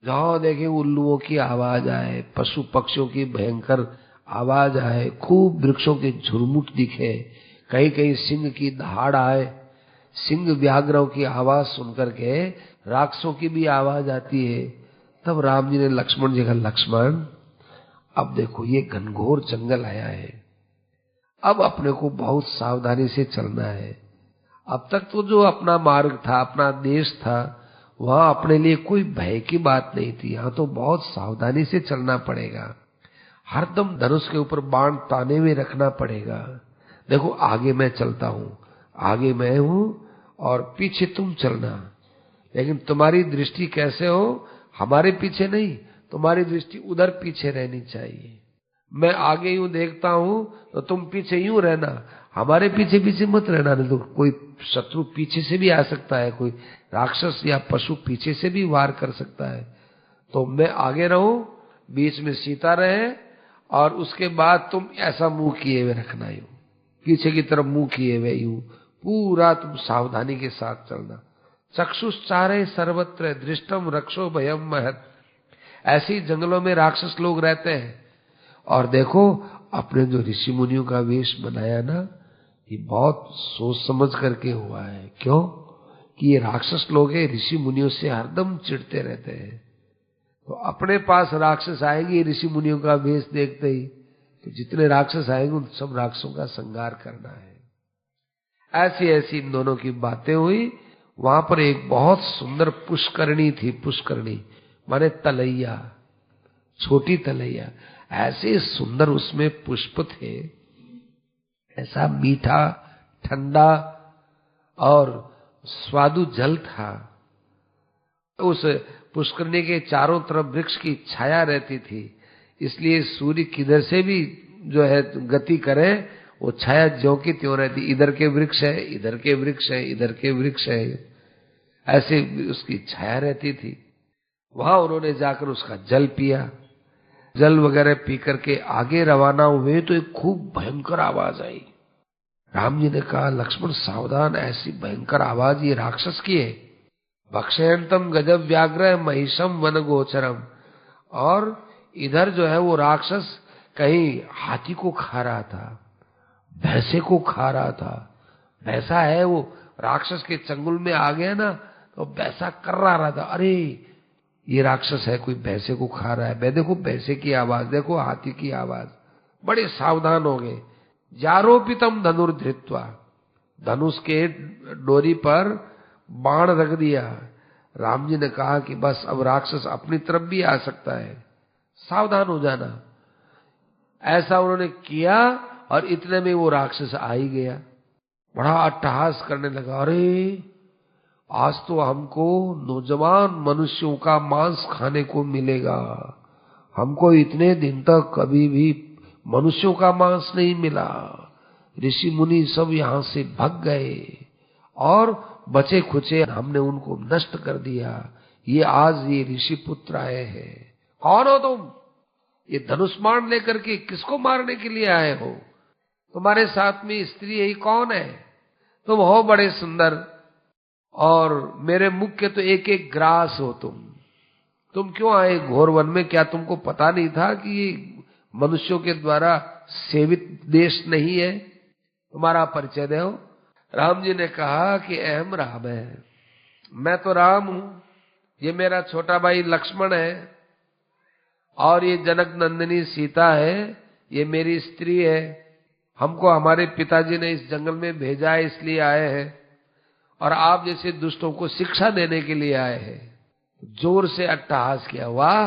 जहां देखे उल्लुओं की आवाज आए, पशु पक्षियों की भयंकर आवाज आए, खूब वृक्षों के झुरमुट दिखे, कहीं कहीं सिंह की दहाड़ आए। सिंह व्याघ्रों की आवाज सुनकर के राक्षसों की भी आवाज आती है। तब राम जी ने लक्ष्मण जी का, लक्ष्मण अब देखो ये घनघोर जंगल आया है, अब अपने को बहुत सावधानी से चलना है। अब तक तो जो अपना मार्ग था, अपना देश था, वहां अपने लिए कोई भय की बात नहीं थी। यहाँ तो बहुत सावधानी से चलना पड़ेगा, हरदम धनुष के ऊपर बाण ताने में रखना पड़ेगा। देखो आगे मैं चलता हूँ, आगे मैं हूँ और पीछे तुम चलना, लेकिन तुम्हारी दृष्टि कैसे हो, हमारे पीछे नहीं, तुम्हारी दृष्टि उधर पीछे रहनी चाहिए। मैं आगे यूं देखता हूं तो तुम पीछे यूं रहना, हमारे पीछे पीछे मत रहना, नहीं तो कोई शत्रु पीछे से भी आ सकता है, कोई राक्षस या पशु पीछे से भी वार कर सकता है। तो मैं आगे रहूं, बीच में सीता रहे, और उसके बाद तुम ऐसा मुंह किए हुए रखना, यूं पीछे की तरफ मुंह किए हुए, यूं पूरा तुम सावधानी के साथ चलना। चक्षुश्चारे सर्वत्र दृष्टम रक्षो भयम महत। ऐसे जंगलों में राक्षस लोग रहते हैं। और देखो अपने जो ऋषि मुनियों का वेश बनाया ना, ये बहुत सोच समझ करके हुआ है। क्यों कि ये राक्षस लोग हैं, ऋषि मुनियों से हरदम चिढ़ते रहते हैं। तो अपने पास राक्षस आएंगे ऋषि मुनियों का वेश देखते ही, तो जितने राक्षस आएंगे उन सब राक्षसों का संहार करना है। ऐसी ऐसी इन दोनों की बातें हुई। वहां पर एक बहुत सुंदर पुष्करणी थी। पुष्करणी माने तलैया, छोटी तलैया। ऐसे सुंदर उसमें पुष्प थे, ऐसा मीठा ठंडा और स्वादु जल था। उस पुष्करणी के चारों तरफ वृक्ष की छाया रहती थी, इसलिए सूर्य किधर से भी जो है गति करे, वो छाया ज्यों की त्यों रहती। इधर के वृक्ष है, इधर के वृक्ष है, इधर के वृक्ष है, ऐसे उसकी छाया रहती थी। वहां उन्होंने जाकर उसका जल पिया। जल वगैरह पी करके आगे रवाना हुए तो एक खूब भयंकर आवाज आई। राम जी ने कहा, लक्ष्मण सावधान, ऐसी भयंकर आवाज ये राक्षस की है। भक्षयंतम गजब व्याघ्र महिषम वन गोचरम। और इधर जो है वो राक्षस कहीं हाथी को खा रहा था, भैंसे को खा रहा था। भैंसा है वो राक्षस के चंगुल में आ गया ना, तो भैंसा कर रहा था, अरे ये राक्षस है, कोई भैंसे को खा रहा है। मैं देखो भैंसे की आवाज, देखो हाथी की आवाज। बड़े सावधान हो गए। जारोपितम धनुर्धृत्वा, धनुष के डोरी पर बाण रख दिया। राम जी ने कहा कि बस अब राक्षस अपनी तरफ भी आ सकता है, सावधान हो जाना। ऐसा उन्होंने किया और इतने में वो राक्षस आ ही गया। बड़ा अट्टहास करने लगा, अरे आज तो हमको नौजवान मनुष्यों का मांस खाने को मिलेगा। हमको इतने दिन तक कभी भी मनुष्यों का मांस नहीं मिला। ऋषि मुनि सब यहां से भाग गए और बचे खुचे हमने उनको नष्ट कर दिया। ये आज ये ऋषि पुत्र आए हैं। कौन हो तुम? ये धनुष बाण लेकर के किसको मारने के लिए आए हो? तुम्हारे साथ में स्त्री यही कौन है? तुम हो बड़े सुंदर और मेरे मुख के तो एक एक ग्रास हो तुम क्यों आए घोर वन में? क्या तुमको पता नहीं था कि ये मनुष्यों के द्वारा सेवित देश नहीं है? तुम्हारा परिचय दो। राम जी ने कहा कि अहम राम है, मैं तो राम हूं, ये मेरा छोटा भाई लक्ष्मण है और ये जनक नंदिनी सीता है, ये मेरी स्त्री है। हमको हमारे पिताजी ने इस जंगल में भेजा है, इसलिए आए हैं और आप जैसे दुष्टों को शिक्षा देने के लिए आए हैं। जोर से अट्टहास किया। वाह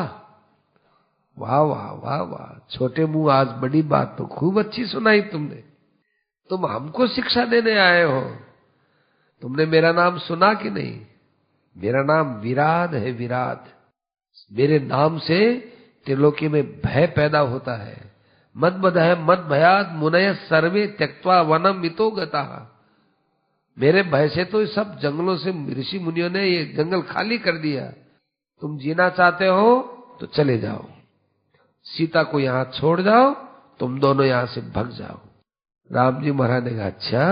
वाह वाह वाह वाह, छोटे मुंह, आज बड़ी बात तो खूब अच्छी सुनाई तुमने। तुम हमको शिक्षा देने आए हो। तुमने मेरा नाम सुना कि नहीं? मेरा नाम विराट है, विराट। मेरे नाम से त्रिलोकी में भय पैदा होता है। मद बधय मद भयाद मुनय सर्वे त्यक्त्वा वनम मितो गता। मेरे भय से तो सब जंगलों से ऋषि मुनियों ने ये जंगल खाली कर दिया। तुम जीना चाहते हो तो चले जाओ, सीता को यहां छोड़ जाओ, तुम दोनों यहां से भाग जाओ। राम जी महाराज ने कहा, अच्छा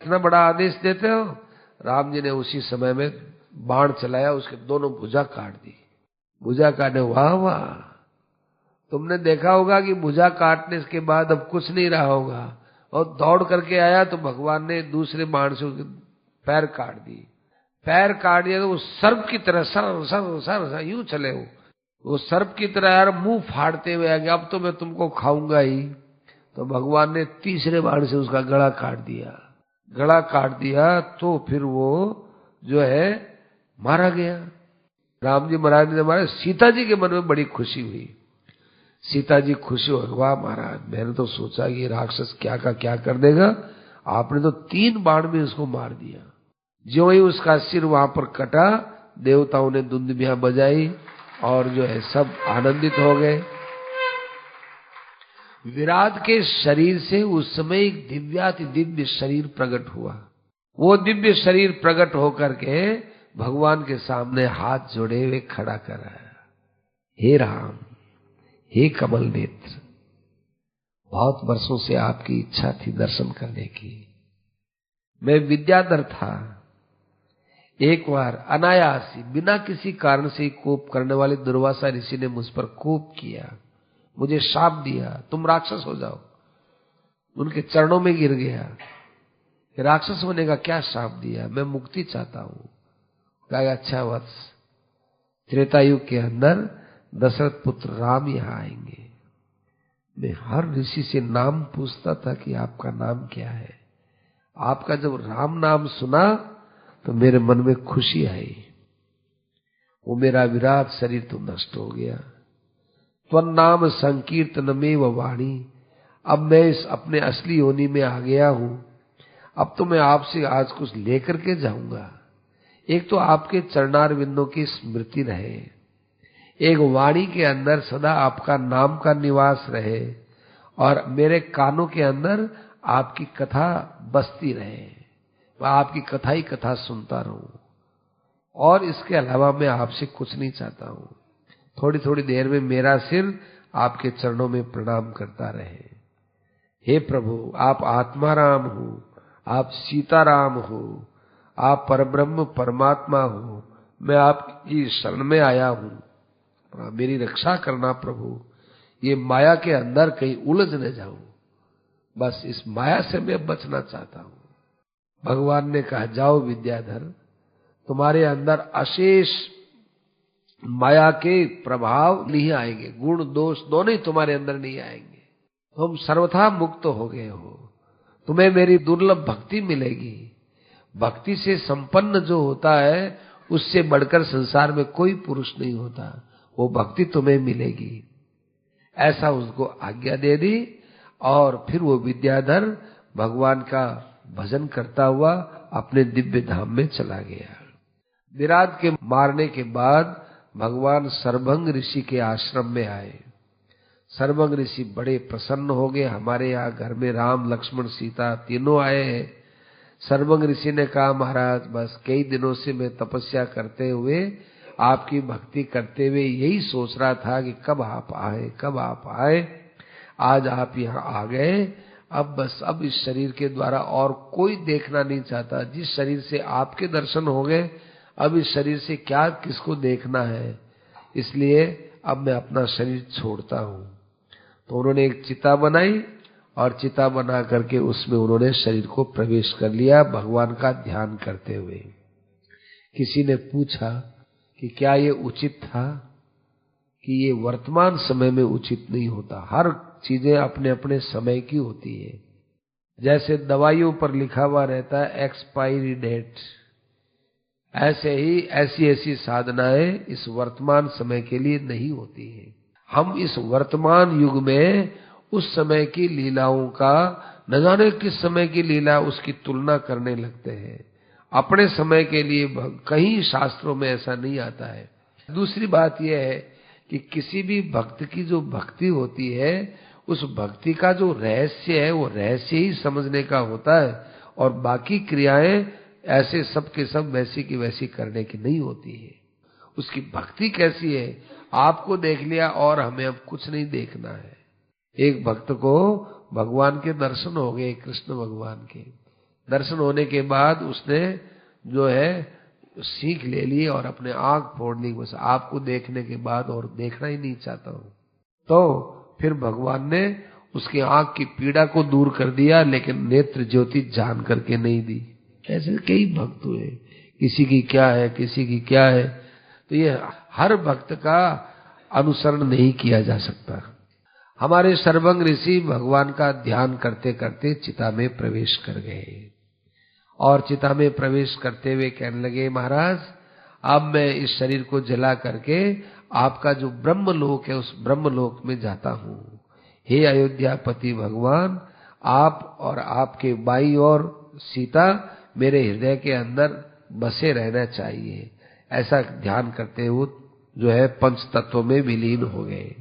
इतना बड़ा आदेश देते हो? राम जी ने उसी समय में बाण चलाया, उसके दोनों भुजा काट दी। भुजा काटने, वाह वाह, तुमने देखा होगा कि भुजा काटने के बाद अब कुछ नहीं रहा होगा। और दौड़ करके आया तो भगवान ने दूसरे बाण से उसके पैर काट दिए। पैर काट दिया तो वो सर्प की तरह सर सर सर, सर यूं चले वो सर्प की तरह यार मुंह फाड़ते हुए आ गया, अब तो मैं तुमको खाऊंगा ही। तो भगवान ने तीसरे बाण से उसका गला काट दिया। गला काट दिया तो फिर वो जो है मारा गया। राम जी महाराज ने मारा। सीता जी के मन में बड़ी खुशी हुई। सीता जी खुशी हो, वाह महाराज, मैंने तो सोचा कि राक्षस क्या का क्या कर देगा, आपने तो 3 बाण में उसको मार दिया। जो ही उसका सिर वहां पर कटा, देवताओं ने दुंदुभियां बजाई और जो है सब आनंदित हो गए। विराट के शरीर से उस समय एक दिव्याति दिव्य शरीर प्रकट हुआ। वो दिव्य शरीर प्रकट होकर के भगवान के सामने हाथ जोड़े हुए खड़ा कर रहा है। हे राम, हे कमल नेत्र, बहुत वर्षों से आपकी इच्छा थी दर्शन करने की। मैं विद्याधर था, एक बार अनायास ही बिना किसी कारण से कोप करने वाले दुर्वासा ऋषि ने मुझ पर कोप किया, मुझे शाप दिया, तुम राक्षस हो जाओ। उनके चरणों में गिर गया। राक्षस होने का क्या शाप दिया? मैं मुक्ति चाहता हूं। कहा, अच्छा वत्स, त्रेता युग के अंदर दशरथ पुत्र राम यहां आएंगे। मैं हर ऋषि से नाम पूछता था कि आपका नाम क्या है। आपका जब राम नाम सुना तो मेरे मन में खुशी आई। वो मेरा विराट शरीर तो नष्ट हो गया। त्वन्नाम संकीर्तनमेव वाणी, अब मैं इस अपने असली योनि में आ गया हूं। अब तो मैं आपसे आज कुछ लेकर के जाऊंगा। एक तो आपके चरणार बिंदों की स्मृति रहे, एक वाणी के अंदर सदा आपका नाम का निवास रहे और मेरे कानों के अंदर आपकी कथा बसती रहे, मैं आपकी कथा ही कथा सुनता रहूं। और इसके अलावा मैं आपसे कुछ नहीं चाहता हूं। थोड़ी थोड़ी देर में मेरा सिर आपके चरणों में प्रणाम करता रहे। हे प्रभु, आप आत्माराम हो, आप सीताराम हो, आप परब्रह्म परमात्मा हो, मैं आपकी शरण में आया हूं, मेरी रक्षा करना प्रभु। ये माया के अंदर कहीं उलझ न जाऊं, बस इस माया से मैं बचना चाहता हूं। भगवान ने कहा, जाओ विद्याधर, तुम्हारे अंदर अशेष माया के प्रभाव नहीं आएंगे, गुण दोष दोनों ही तुम्हारे अंदर नहीं आएंगे, तुम सर्वथा मुक्त हो गए हो, तुम्हें मेरी दुर्लभ भक्ति मिलेगी। भक्ति से संपन्न जो होता है, उससे बढ़कर संसार में कोई पुरुष नहीं होता, वो भक्ति तुम्हें मिलेगी। ऐसा उसको आज्ञा दे दी और फिर वो विद्याधर भगवान का भजन करता हुआ अपने दिव्य धाम में चला गया। विराट के मारने के बाद भगवान सर्वभंग ऋषि के आश्रम में आए। सर्वभंग ऋषि बड़े प्रसन्न हो गए, हमारे यहाँ घर में राम लक्ष्मण सीता तीनों आए हैं। सर्वभंग ऋषि ने कहा, महाराज बस कई दिनों से मैं तपस्या करते हुए, आपकी भक्ति करते हुए यही सोच रहा था कि कब आप आए, कब आप आए। आज आप यहाँ आ गए, अब बस अब इस शरीर के द्वारा और कोई देखना नहीं चाहता। जिस शरीर से आपके दर्शन हो गए, अब इस शरीर से क्या किसको देखना है, इसलिए अब मैं अपना शरीर छोड़ता हूँ। तो उन्होंने एक चिता बनाई और चिता बना करके उसमें उन्होंने शरीर को प्रवेश कर लिया, भगवान का ध्यान करते हुए। किसी ने पूछा कि क्या ये उचित था, कि ये वर्तमान समय में उचित नहीं होता, हर चीजें अपने अपने समय की होती है। जैसे दवाइयों पर लिखा हुआ रहता है एक्सपायरी डेट, ऐसे ही ऐसी ऐसी साधनाएं इस वर्तमान समय के लिए नहीं होती है। हम इस वर्तमान युग में उस समय की लीलाओं का, न जाने किस समय की लीला, उसकी तुलना करने लगते हैं। अपने समय के लिए कहीं शास्त्रों में ऐसा नहीं आता है। दूसरी बात यह है कि किसी भी भक्त की जो भक्ति होती है, उस भक्ति का जो रहस्य है, वो रहस्य ही समझने का होता है, और बाकी क्रियाएं ऐसे सब के सब वैसी की वैसी करने की नहीं होती है। उसकी भक्ति कैसी है, आपको देख लिया और हमें अब कुछ नहीं देखना है। एक भक्त को भगवान के दर्शन हो गए, कृष्ण भगवान के दर्शन होने के बाद उसने जो है सीख ले ली और अपने आंख फोड़ ली, बस आपको देखने के बाद और देखना ही नहीं चाहता हूं। तो फिर भगवान ने उसकी आंख की पीड़ा को दूर कर दिया, लेकिन नेत्र ज्योति जान करके नहीं दी। ऐसे कई भक्त हुए, किसी की क्या है, किसी की क्या है। तो ये हर भक्त का अनुसरण नहीं किया जा सकता। हमारे सर्वभंग ऋषि भगवान का ध्यान करते करते चिता में प्रवेश कर गए, और चिता में प्रवेश करते हुए कहने लगे, महाराज अब मैं इस शरीर को जला करके आपका जो ब्रह्मलोक है उस ब्रह्मलोक में जाता हूँ। हे अयोध्यापति भगवान, आप और आपके बाई और सीता मेरे हृदय के अंदर बसे रहना चाहिए। ऐसा ध्यान करते हुए जो है पंच तत्वों में विलीन हो गए।